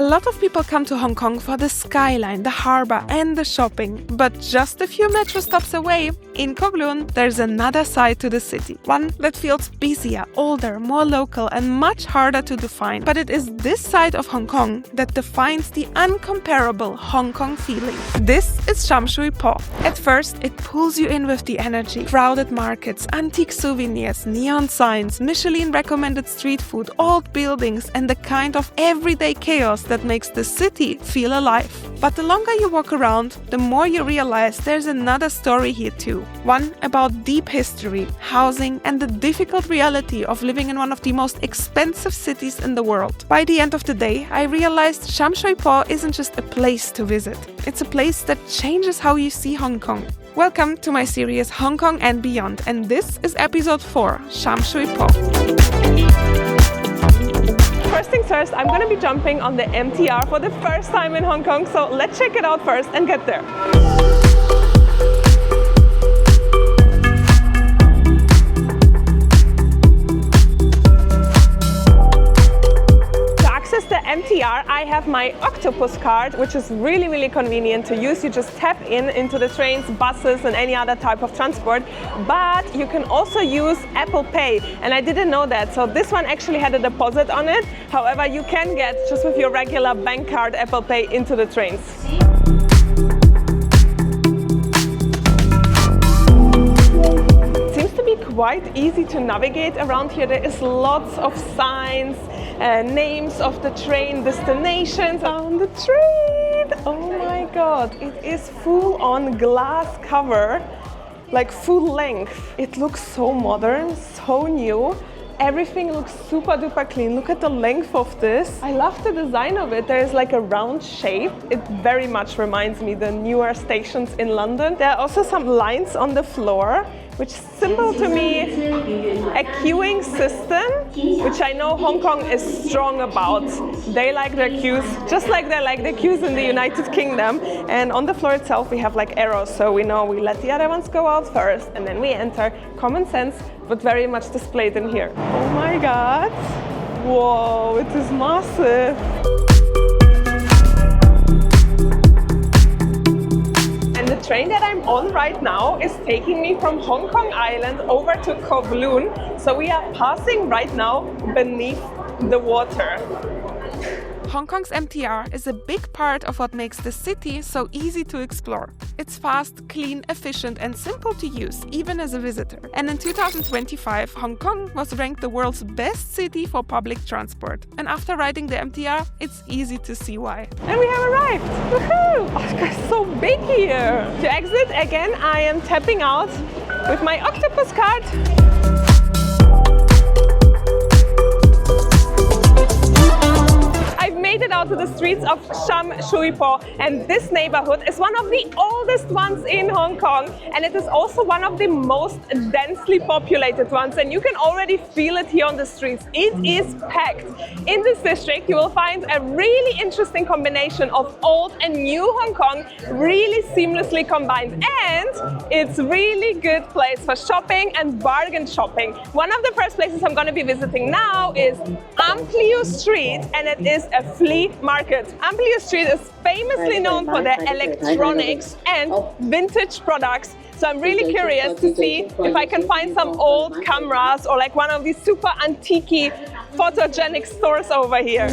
lot of people come to Hong Kong for the skyline, the harbour and the shopping. But just a few metro stops away, in Kowloon, there's another side to the city. One that feels busier, older, more local and much harder to define. But it is this side of Hong Kong that defines the uncomparable Hong Kong feeling. This is Sham Shui Po. At first, it pulls you in with the energy. Crowded markets, antique souvenirs, neon signs, Michelin recommended street food, old buildings and the kind of everyday chaos that makes the city feel alive. But the longer you walk around, the more you realize there's another story here too. One about deep history, housing and the difficult reality of living in one of the most expensive cities in the world. By the end of the day, I realized Sham Shui Po isn't just a place to visit. It's a place that changes how you see Hong Kong. Welcome to my series Hong Kong and Beyond, and this is episode 4, Sham Shui Po. First things first, I'm going to be jumping on the MTR for the first time in Hong Kong, so let's check it out first and get there. The MTR, I have my Octopus card, which is really convenient to use. You just tap into the trains, buses and any other type of transport, but you can also use Apple Pay, and I didn't know that, so this one actually had a deposit on it. However, you can get just with your regular bank card Apple Pay into the trains. It seems to be quite easy to navigate around here. There is lots of signs, names of the train destinations on the train. Oh my god, it is full on glass cover, like full length. It looks so modern, so new. Everything looks super duper clean. Look at the length of this. I love the design of it. There is like a round shape. It very much reminds me the newer stations in London. There are also some lines on the floor, which symbol to me a queuing system, which I know Hong Kong is strong about. They like their queues, just like they like the queues in the United Kingdom. And on the floor itself, we have like arrows, so we know we let the other ones go out first, and then we enter. Common sense, but very much displayed in here. Oh my god! Whoa, it is massive! The train that I'm on right now is taking me from Hong Kong Island over to Kowloon. So we are passing right now beneath the water. Hong Kong's MTR is a big part of what makes the city so easy to explore. It's fast, clean, efficient and simple to use, even as a visitor. And in 2025, Hong Kong was ranked the world's best city for public transport. And after riding the MTR, it's easy to see why. And we have arrived! Woohoo! Oh, it's so big here! To exit, again, I am tapping out with my Octopus card. Made it out to the streets of Sham Shui Po, and this neighborhood is one of the oldest ones in Hong Kong, and it is also one of the most densely populated ones, and you can already feel it here on the streets. It is packed. In this district you will find a really interesting combination of old and new Hong Kong, really seamlessly combined, and it's really good place for shopping and bargain shopping. One of the first places I'm going to be visiting now is Ampliu Street, and it is a flea market. Ampliu Street is famously known for their electronics and vintage products. So I'm really curious to see if I can find some old cameras or like one of these super antique photogenic stores over here.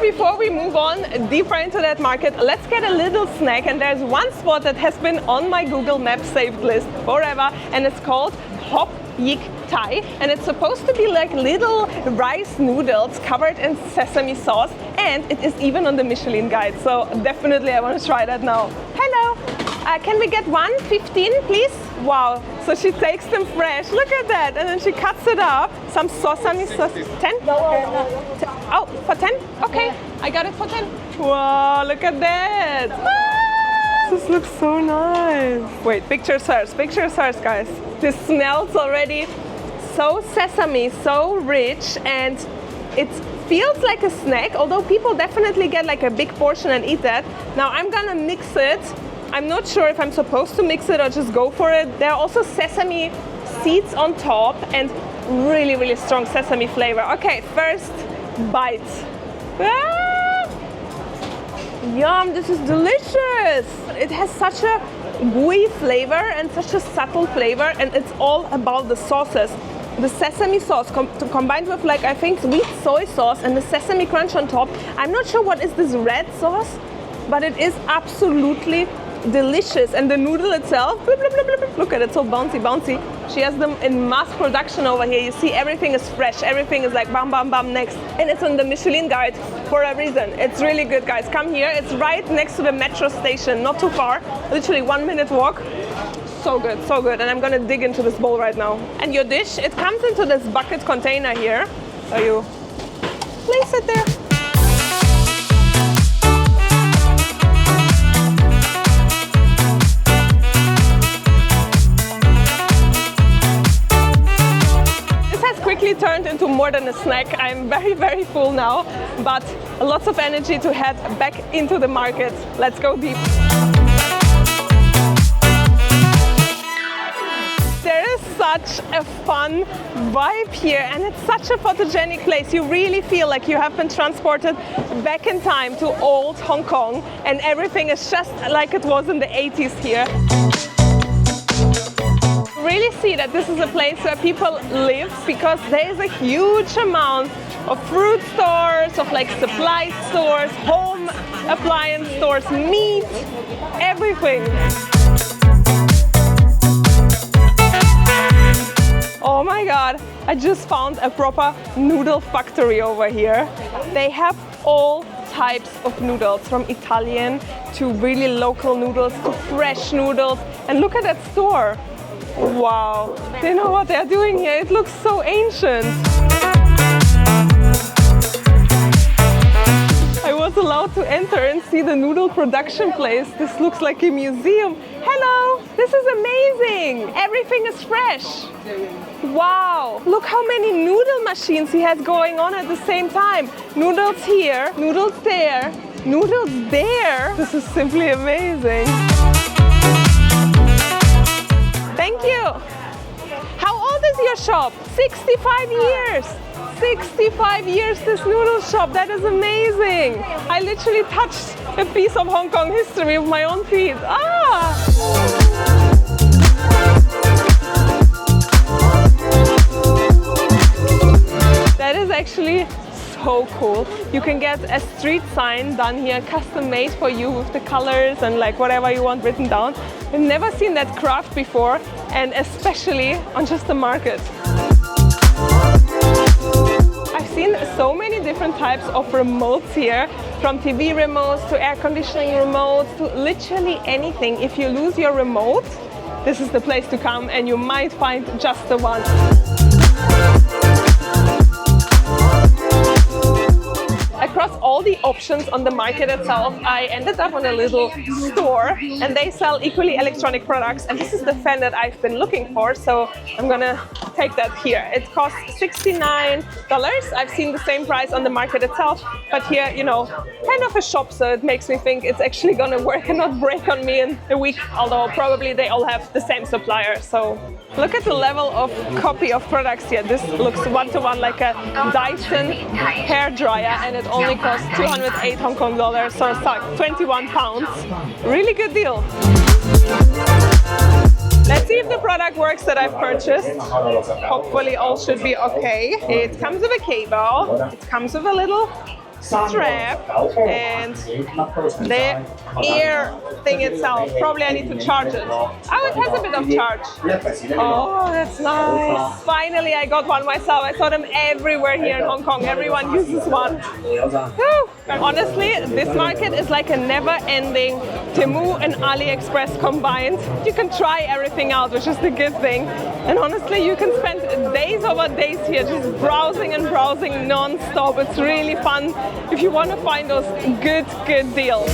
Before we move on deeper into that market, let's get a little snack, and there's one spot that has been on my Google Maps saved list forever, and it's called Hop Yik Thai, and it's supposed to be like little rice noodles covered in sesame sauce, and it is even on the Michelin guide, so definitely I want to try that now. Hello! Can we get 1.15 please? Wow, so she takes them fresh, look at that, and then she cuts it up. Some sesame sauce, 10? Oh, for 10? Okay, I got it for 10. Wow, look at that. Ah, this looks so nice. Wait, pictures first, guys. This smells already so sesame, so rich, and it feels like a snack, although people definitely get like a big portion and eat that. Now I'm gonna mix it. I'm not sure if I'm supposed to mix it or just go for it. There are also sesame seeds on top and really, really strong sesame flavor. Okay, first bite. Ah! Yum, this is delicious. It has such a gooey flavor and such a subtle flavor, and it's all about the sauces. The sesame sauce combined with, like, I think sweet soy sauce and the sesame crunch on top. I'm not sure what is this red sauce, but it is absolutely delicious. And the noodle itself, blub, blub, blub, blub, look at it, so bouncy, bouncy. She has them in mass production over here. You see, everything is fresh, everything is like bam, bam, bam next. And it's on the Michelin guide for a reason. It's really good, guys. Come here, it's right next to the metro station, not too far, literally 1 minute walk. So good, so good. And I'm gonna dig into this bowl right now. And your dish, it comes into this bucket container here. So you place it there. Quickly turned into more than a snack. I'm very, very full now, but lots of energy to head back into the market. Let's go deep. There is such a fun vibe here, and it's such a photogenic place. You really feel like you have been transported back in time to old Hong Kong, and everything is just like it was in the 80s here. Really see that this is a place where people live, because there is a huge amount of fruit stores, of like supply stores, home appliance stores, meat, everything. Oh my God, I just found a proper noodle factory over here. They have all types of noodles, from Italian to really local noodles to fresh noodles. And look at that store. Wow, they know what they're doing here. It looks so ancient. I was allowed to enter and see the noodle production place. This looks like a museum. Hello, this is amazing. Everything is fresh. Wow, look how many noodle machines he has going on at the same time. Noodles here, noodles there, noodles there. This is simply amazing. Thank you. How old is your shop? 65 years. 65 years, this noodle shop. That is amazing. I literally touched a piece of Hong Kong history with my own feet. Ah! That is actually so cool. You can get a street sign done here, custom made for you with the colors and like whatever you want written down. I've never seen that craft before, and especially on just the market. I've seen so many different types of remotes here, from TV remotes to air conditioning remotes to literally anything. If you lose your remote, this is the place to come, and you might find just the one. Across all the options on the market itself, I ended up on a little store, and they sell equally electronic products, and this is the fan that I've been looking for, so I'm gonna take that here. It costs $69. I've seen the same price on the market itself, but here, you know, kind of a shop, so it makes me think it's actually gonna work and not break on me in a week, although probably they all have the same supplier. So look at the level of copy of products here. This looks one-to-one like a Dyson hair dryer, and it only costs 208 Hong Kong dollars, so it's like 21 pounds. Really good deal. Let's see if the product works that I've purchased. Hopefully all should be okay. It comes with a cable, it comes with a little strap, and the ear thing itself, probably I need to charge it. Oh, it has a bit of charge. Oh, that's nice. Finally, I got one myself. I saw them everywhere here in Hong Kong. Everyone uses one. Whew. Honestly, this market is like a never-ending Temu and AliExpress combined. You can try everything out, which is the good thing. And honestly, you can spend days over days here just browsing and browsing non-stop. It's really fun if you want to find those good deals.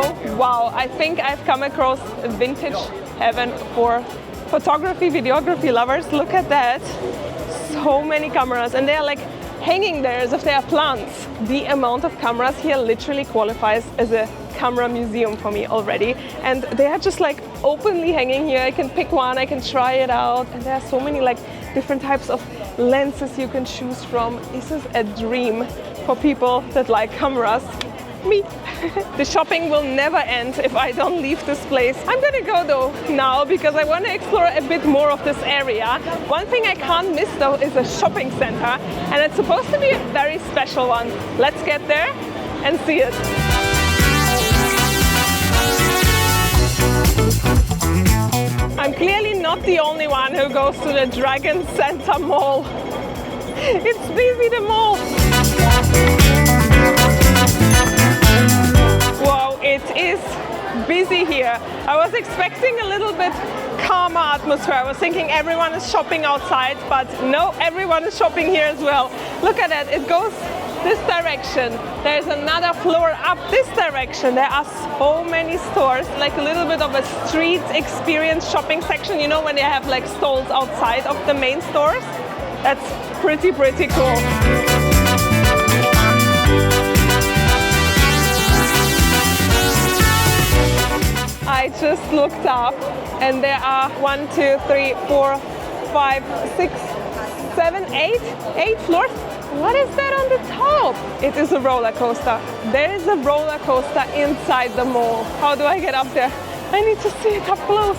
Oh, wow, I think I've come across vintage heaven for photography, videography lovers. Look at that. So many cameras, and they're like hanging there as if they are plants. The amount of cameras here literally qualifies as a camera museum for me already. And they are just like openly hanging here. I can pick one, I can try it out. And there are so many like different types of lenses you can choose from. This is a dream for people that like cameras. Me. The shopping will never end if I don't leave this place. I'm gonna go though now because I want to explore a bit more of this area. One thing I can't miss though is a shopping center, and it's supposed to be a very special one. Let's get there and see it. I'm clearly not the only one who goes to the Dragon Center Mall. It's busy, the mall. Wow, it is busy here. I was expecting a little bit calmer atmosphere. I was thinking everyone is shopping outside, but no, everyone is shopping here as well. Look at that, it goes this direction. There's another floor up this direction. There are so many stores, like a little bit of a street experience shopping section. You know, when they have like stalls outside of the main stores? That's pretty cool. I just looked up and there are 1, 2, 3, 4, 5, 6, 7, 8 floors. What is that on the top? It is a roller coaster. There is a roller coaster inside the mall. How do I get up there? I need to see it up close.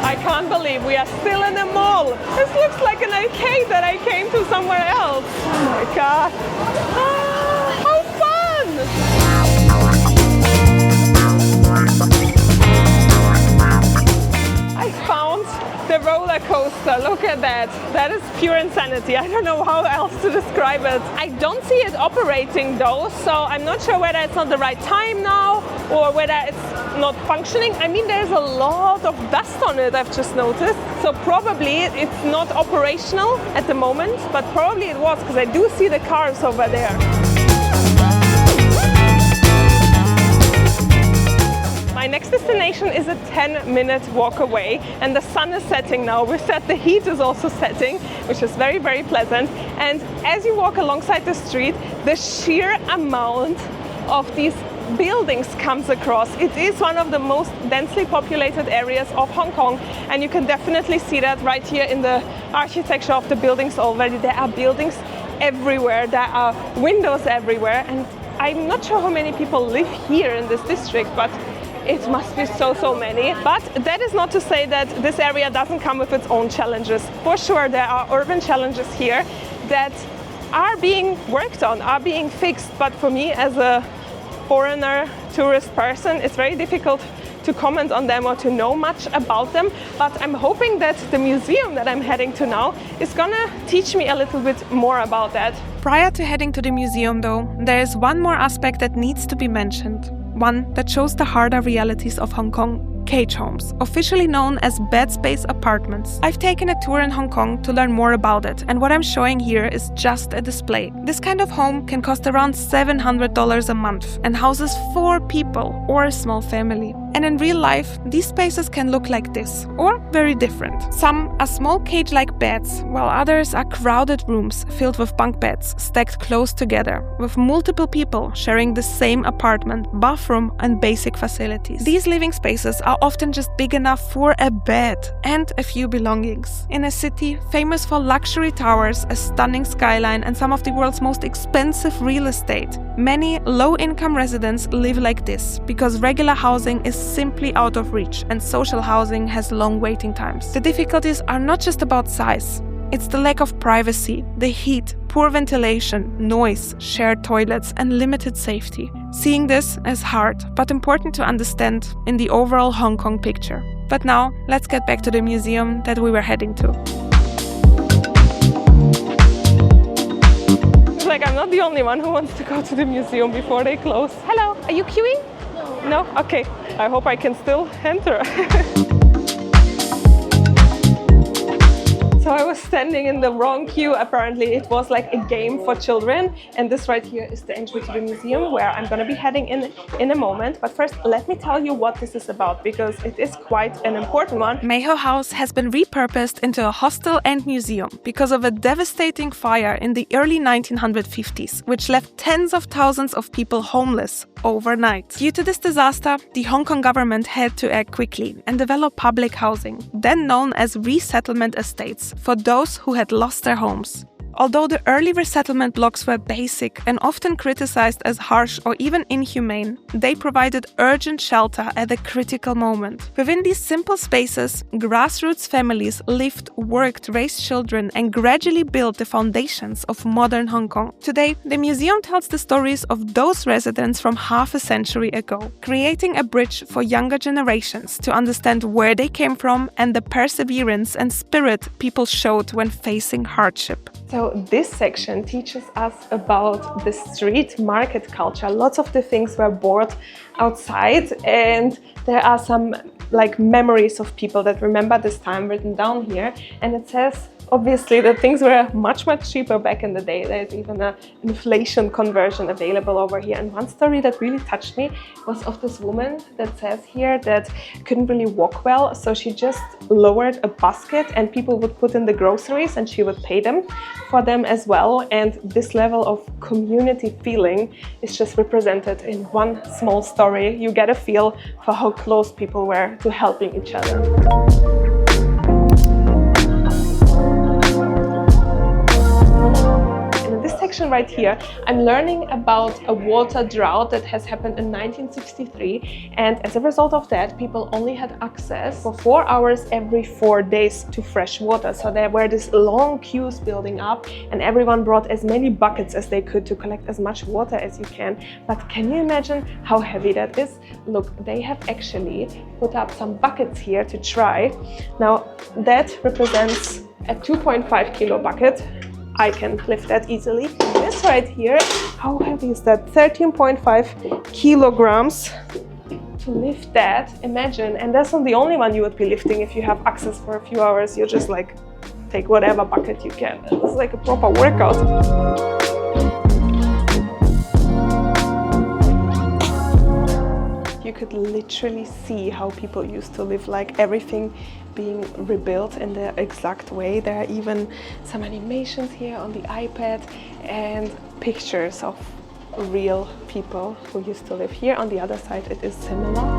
I can't believe we are still in the mall. This looks like an arcade that I came to somewhere else. Oh my God. How fun! I found the roller coaster. Look at that. That is pure insanity. I don't know how else to describe it. I don't see it operating though, so I'm not sure whether it's not the right time now or whether it's not functioning. I mean, there's a lot of dust on it, I've just noticed. So probably it's not operational at the moment, but probably it was, because I do see the cars over there. My next destination is a 10-minute walk away, and the sun is setting now. We said the heat is also setting, which is very pleasant. And as you walk alongside the street, the sheer amount of these buildings comes across. It is one of the most densely populated areas of Hong Kong, and you can definitely see that right here in the architecture of the buildings already. There are buildings everywhere, there are windows everywhere, and I'm not sure how many people live here in this district, but it must be so many. But that is not to say that this area doesn't come with its own challenges. For sure, there are urban challenges here that are being worked on, are being fixed, but for me as a foreigner, tourist person, it's very difficult to comment on them or to know much about them. But I'm hoping that the museum that I'm heading to now is gonna teach me a little bit more about that. Prior to heading to the museum though, there is one more aspect that needs to be mentioned. One that shows the harder realities of Hong Kong. Cage homes, officially known as bed space apartments. I've taken a tour in Hong Kong to learn more about it, and what I'm showing here is just a display. This kind of home can cost around $700 a month and houses 4 people or a small family. And in real life, these spaces can look like this, or very different. Some are small cage-like beds, while others are crowded rooms filled with bunk beds stacked close together, with multiple people sharing the same apartment, bathroom and basic facilities. These living spaces are often just big enough for a bed and a few belongings. In a city famous for luxury towers, a stunning skyline and some of the world's most expensive real estate, many low-income residents live like this because regular housing is simply out of reach and social housing has long waiting times. The difficulties are not just about size. It's the lack of privacy, the heat, poor ventilation, noise, shared toilets, and limited safety. Seeing this is hard, but important to understand in the overall Hong Kong picture. But now, let's get back to the museum that we were heading to. It's like I'm not the only one who wants to go to the museum before they close. Hello, are you queuing? No? Okay, I hope I can still enter. So I was standing in the wrong queue. Apparently it was like a game for children, and this right here is the entry to the museum where I'm gonna be heading in a moment. But first, let me tell you what this is about, because it is quite an important one. Mei Ho House has been repurposed into a hostel and museum because of a devastating fire in the early 1950s, which left tens of thousands of people homeless overnight. Due to this disaster, the Hong Kong government had to act quickly and develop public housing, then known as resettlement estates, for those who had lost their homes. Although the early resettlement blocks were basic and often criticized as harsh or even inhumane, they provided urgent shelter at a critical moment. Within these simple spaces, grassroots families lived, worked, raised children, and gradually built the foundations of modern Hong Kong. Today, the museum tells the stories of those residents from half a century ago, creating a bridge for younger generations to understand where they came from and the perseverance and spirit people showed when facing hardship. So this section teaches us about the street market culture. Lots of the things were bought outside, and there are some like memories of people that remember this time written down here. And it says obviously that things were much cheaper back in the day. There's even an inflation conversion available over here. And one story that really touched me was of this woman that says here that couldn't really walk well, so she just lowered a basket and people would put in the groceries and she would pay them for them as well. And this level of community feeling is just represented in one small story. You get a feel for how close people were to helping each other. Right here, I'm learning about a water drought that has happened in 1963, and as a result of that, people only had access for 4 hours every 4 days to fresh water. So there were these long queues building up, and everyone brought as many buckets as they could to collect as much water as you can. But can you imagine how heavy that is? Look, they have actually put up some buckets here to try. Now that represents a 2.5 kilo bucket. I can lift that easily. This right here, how heavy is that? 13.5 kilograms. To lift that, imagine, and that's not the only one you would be lifting. If you have access for a few hours, you just like take whatever bucket you can. It's like a proper workout. You could literally see how people used to live, like everything being rebuilt in the exact way. There are even some animations here on the iPad and pictures of real people who used to live here. On the other side, it is similar.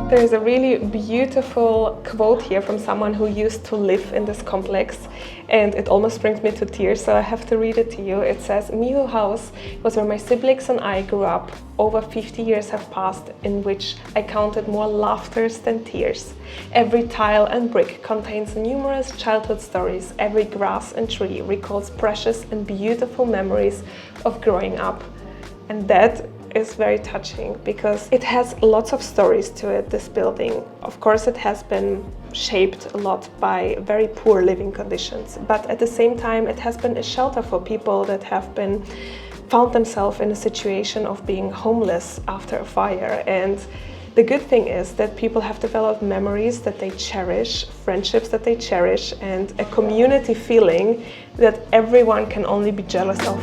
There's a really beautiful quote here from someone who used to live in this complex, and it almost brings me to tears, so I have to read it to you. It says, "Mei Ho House was where my siblings and I grew up. Over 50 years have passed in which I counted more laughters than tears. Every tile and brick contains numerous childhood stories. Every grass and tree recalls precious and beautiful memories of growing up." And that is very touching because it has lots of stories to it, this building. Of course, it has been shaped a lot by very poor living conditions, but at the same time, it has been a shelter for people that have been found themselves in a situation of being homeless after a fire. And the good thing is that people have developed memories that they cherish, friendships that they cherish, and a community feeling that everyone can only be jealous of.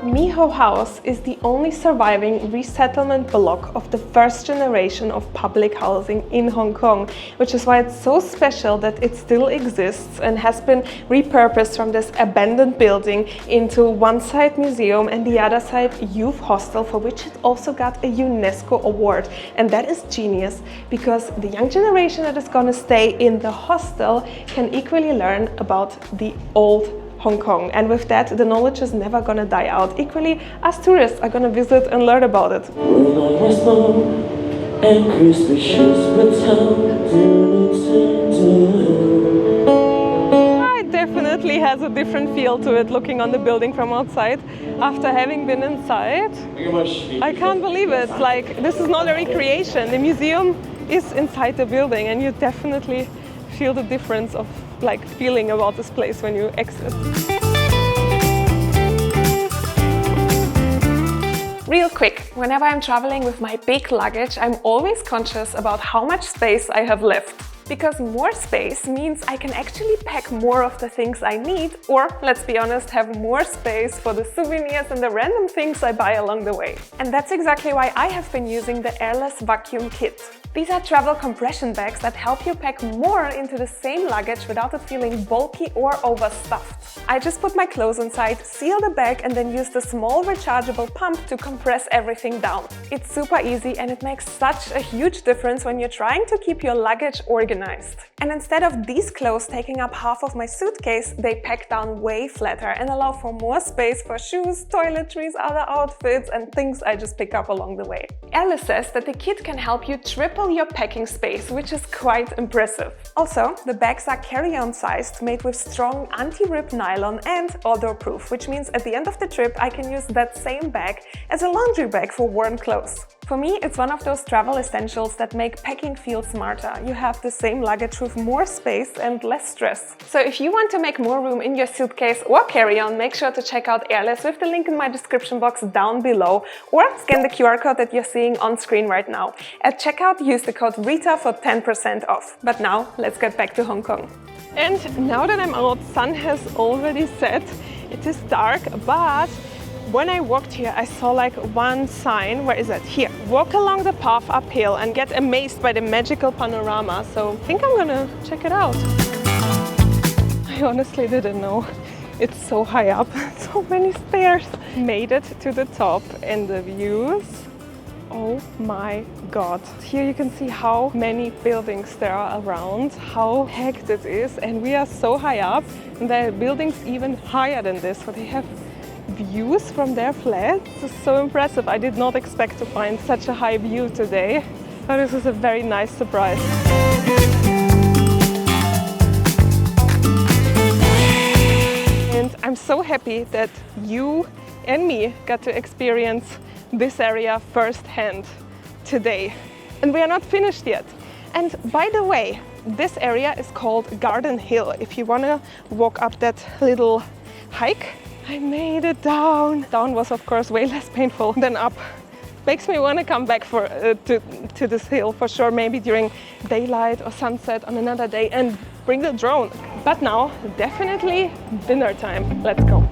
Mei Ho House is the only surviving resettlement block of the first generation of public housing in Hong Kong, which is why it's so special that it still exists and has been repurposed from this abandoned building into one side museum and the other side youth hostel, for which it also got a UNESCO award. And that is genius because the young generation that is going to stay in the hostel can equally learn about the old Hong Kong, and with that the knowledge is never gonna die out. Equally, us tourists are gonna visit and learn about it. It definitely has a different feel to it looking on the building from outside. After having been inside, I can't believe it. Like, this is not a recreation. The museum is inside the building, and you definitely feel the difference of like feeling about this place when you exit. Real quick, whenever I'm traveling with my big luggage, I'm always conscious about how much space I have left. Because more space means I can actually pack more of the things I need, or, let's be honest, have more space for the souvenirs and the random things I buy along the way. And that's exactly why I have been using the airless vacuum kit. These are travel compression bags that help you pack more into the same luggage without it feeling bulky or overstuffed. I just put my clothes inside, seal the bag, and then use the small rechargeable pump to compress everything down. It's super easy and it makes such a huge difference when you're trying to keep your luggage organized. And instead of these clothes taking up half of my suitcase, they pack down way flatter and allow for more space for shoes, toiletries, other outfits, and things I just pick up along the way. Airless says that the kit can help you triple your packing space, which is quite impressive. Also, the bags are carry-on sized, made with strong anti-rip nylon and odor-proof, which means at the end of the trip I can use that same bag as a laundry bag for worn clothes. For me, it's one of those travel essentials that make packing feel smarter. You have the same luggage with more space and less stress. So if you want to make more room in your suitcase or carry-on, make sure to check out Airless with the link in my description box down below, or scan the QR code that you're seeing on screen right now. At checkout, use the code Rita for 10% off. But now, let's get back to Hong Kong. And now that I'm out, sun has already set. It is dark, but when I walked here, I saw like one sign. Where is it? Here. Walk along the path uphill and get amazed by the magical panorama. So I think I'm gonna check it out. I honestly didn't know. It's so high up, so many stairs. Made it to the top and the views. Oh my God. Here you can see how many buildings there are around, how packed it is, and we are so high up. And there are buildings even higher than this, so they have views from their flats. It's so impressive. I did not expect to find such a high view today. So this is a very nice surprise. And I'm so happy that you and me got to experience this area firsthand today. And we are not finished yet. And by the way, this area is called Garden Hill. If you want to walk up that little hike, I made it down. Down was of course way less painful than up. Makes me want to come back to this hill for sure, maybe during daylight or sunset on another day and bring the drone. But now, definitely dinner time. Let's go.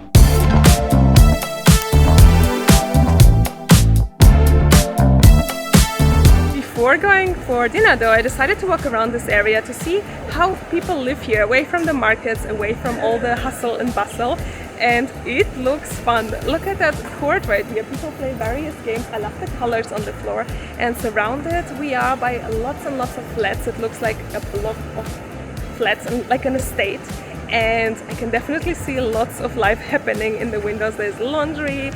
Before going for dinner though, I decided to walk around this area to see how people live here, away from the markets, away from all the hustle and bustle. And it looks fun. Look at that court right here. People play various games. I love the colors on the floor. And surrounded we are by lots and lots of flats. It looks like a block of flats, and like an estate. And I can definitely see lots of life happening in the windows. There's laundry,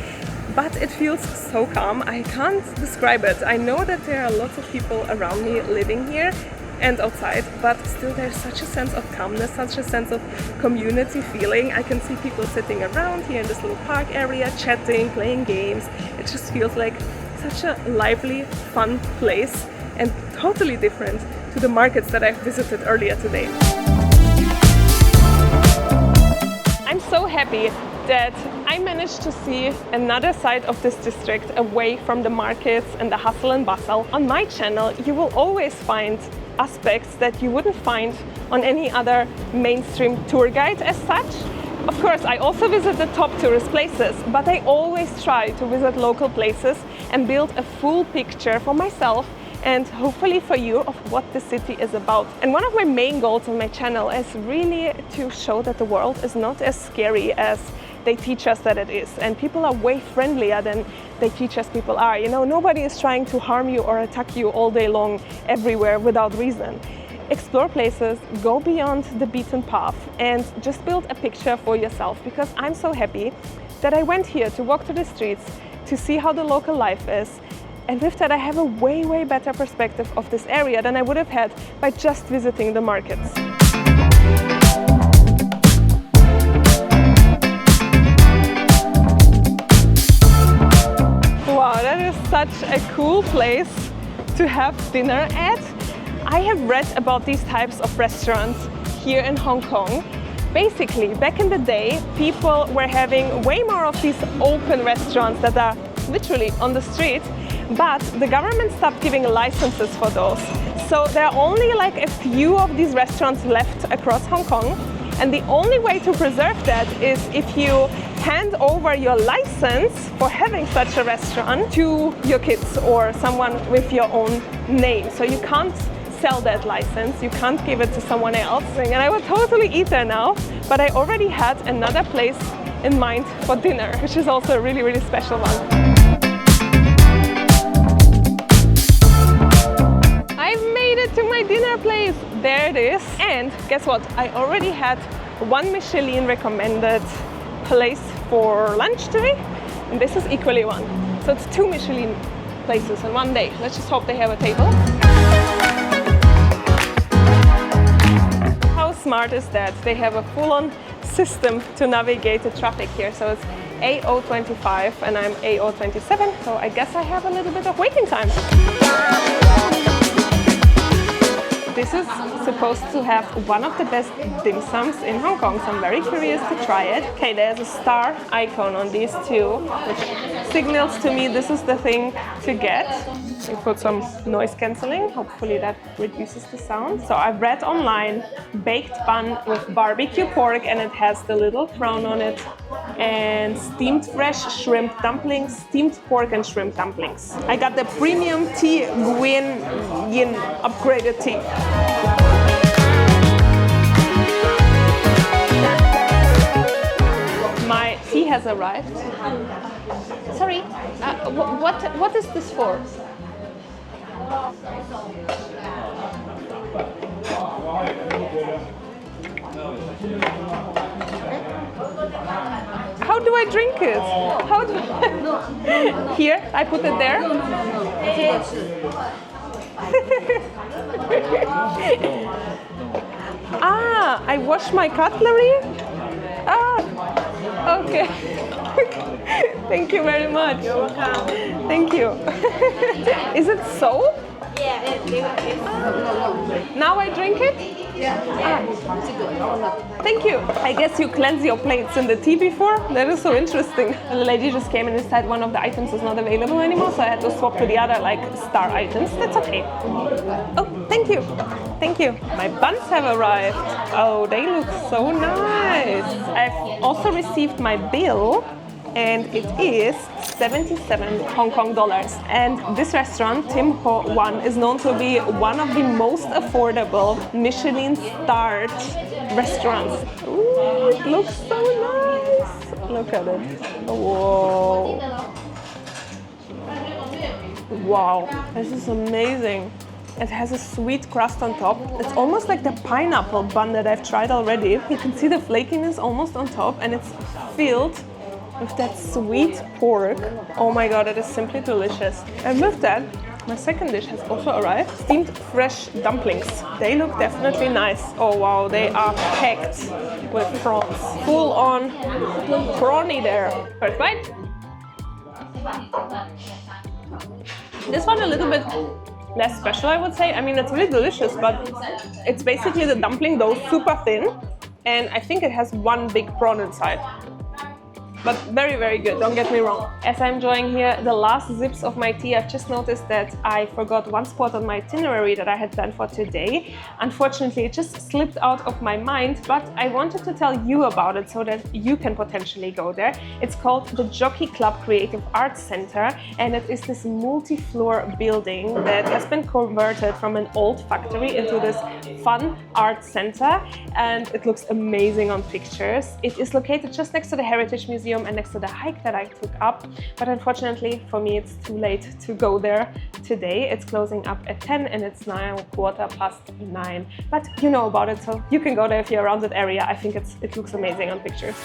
but it feels so calm. I can't describe it. I know that there are lots of people around me living here and outside, but still there's such a sense of calmness, such a sense of community feeling. I can see people sitting around here in this little park area, chatting, playing games. It just feels like such a lively, fun place, and totally different to the markets that I've visited earlier today. I'm so happy that I managed to see another side of this district away from the markets and the hustle and bustle. On my channel, you will always find aspects that you wouldn't find on any other mainstream tour guide as such. Of course, I also visit the top tourist places, but I always try to visit local places and build a full picture for myself and hopefully for you of what the city is about. And one of my main goals on my channel is really to show that the world is not as scary as they teach us that it is, and people are way friendlier than they teach us people are. You know, nobody is trying to harm you or attack you all day long everywhere without reason. Explore places, go beyond the beaten path, and just build a picture for yourself, because I'm so happy that I went here to walk through the streets, to see how the local life is, and with that I have a way better perspective of this area than I would have had by just visiting the markets. Wow, that is such a cool place to have dinner at. I have read about these types of restaurants here in Hong Kong. Basically, back in the day, people were having way more of these open restaurants that are literally on the street, but the government stopped giving licenses for those. So there are only like a few of these restaurants left across Hong Kong, and the only way to preserve that is if you hand over your license for having such a restaurant to your kids or someone with your own name. So you can't sell that license, you can't give it to someone else. And I would totally eat there now, but I already had another place in mind for dinner, which is also a really, really special one. I've made it to my dinner place. There it is. And guess what? I already had one Michelin recommended place for lunch today, and this is equally one. So it's 2 Michelin places in one day. Let's just hope they have a table. How smart is that? They have a full-on system to navigate the traffic here. So it's A025 and I'm A027, so I guess I have a little bit of waiting time. This is supposed to have one of the best dim sums in Hong Kong, so I'm very curious to try it. Okay, there's a star icon on these two, which signals to me this is the thing to get. We put some noise cancelling, hopefully that reduces the sound. So I've read online, baked bun with barbecue pork, and it has the little crown on it, and steamed fresh shrimp dumplings, steamed pork and shrimp dumplings. I got the premium tea Nguyen Yin upgraded tea. My tea has arrived. Sorry, what is this for? How do I drink it? How do I... Here, I put it there? Ah, I wash my cutlery? Ah, okay. Thank you very much. You're welcome. Thank you. Is it soap? Yeah. Now I drink it? Yeah. Thank you. I guess you cleanse your plates in the tea before? That is so interesting. The lady just came and said one of the items is not available anymore, so I had to swap to the other like star items. That's okay. Oh, thank you. Thank you. My buns have arrived. Oh, they look so nice. I've also received my bill, and it is 77 Hong Kong dollars. And this restaurant, Tim Ho Wan, is known to be one of the most affordable Michelin-starred restaurants. Ooh, it looks so nice. Look at it. Whoa. Wow, this is amazing. It has a sweet crust on top. It's almost like the pineapple bun that I've tried already. You can see the flakiness almost on top, and it's filled with that sweet pork. Oh my god, it is simply delicious. And with that, my second dish has also arrived. Steamed fresh dumplings. They look definitely nice. Oh wow, they are packed with prawns. Full on prawny there. First bite. This one a little bit less special, I would say. I mean, it's really delicious, but it's basically the dumpling dough, super thin, and I think it has one big prawn inside. But very, very good, don't get me wrong. As I'm enjoying here the last sips of my tea, I've just noticed that I forgot one spot on my itinerary that I had planned for today. Unfortunately, it just slipped out of my mind, but I wanted to tell you about it so that you can potentially go there. It's called the Jockey Club Creative Arts Center, and it is this multi-floor building that has been converted from an old factory into this fun art center, and it looks amazing on pictures. It is located just next to the Heritage Museum and next to the hike that I took up, but unfortunately for me it's too late to go there today. It's closing up at 10 and it's now 9:15. But you know about it, so you can go there if you're around that area. I think it looks amazing on pictures.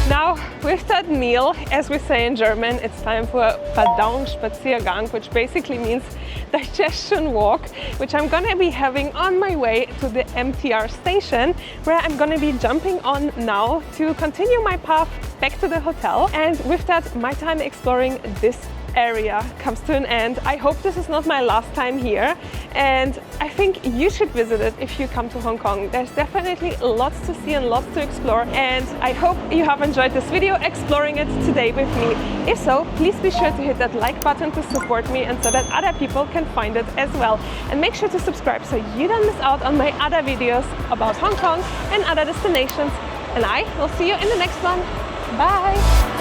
Now, with that meal, as we say in German, it's time for a Verdauungsspaziergang, which basically means digestion walk, which I'm gonna be having on my way to the MTR station, where I'm gonna be jumping on now to continue my path back to the hotel. And with that, my time exploring this area comes to an end. I hope this is not my last time here, and I think you should visit it if you come to Hong Kong. There's definitely lots to see and lots to explore, and I hope you have enjoyed this video exploring it today with me. If so, please be sure to hit that like button to support me and so that other people can find it as well. And make sure to subscribe so you don't miss out on my other videos about Hong Kong and other destinations. And I will see you in the next one. Bye!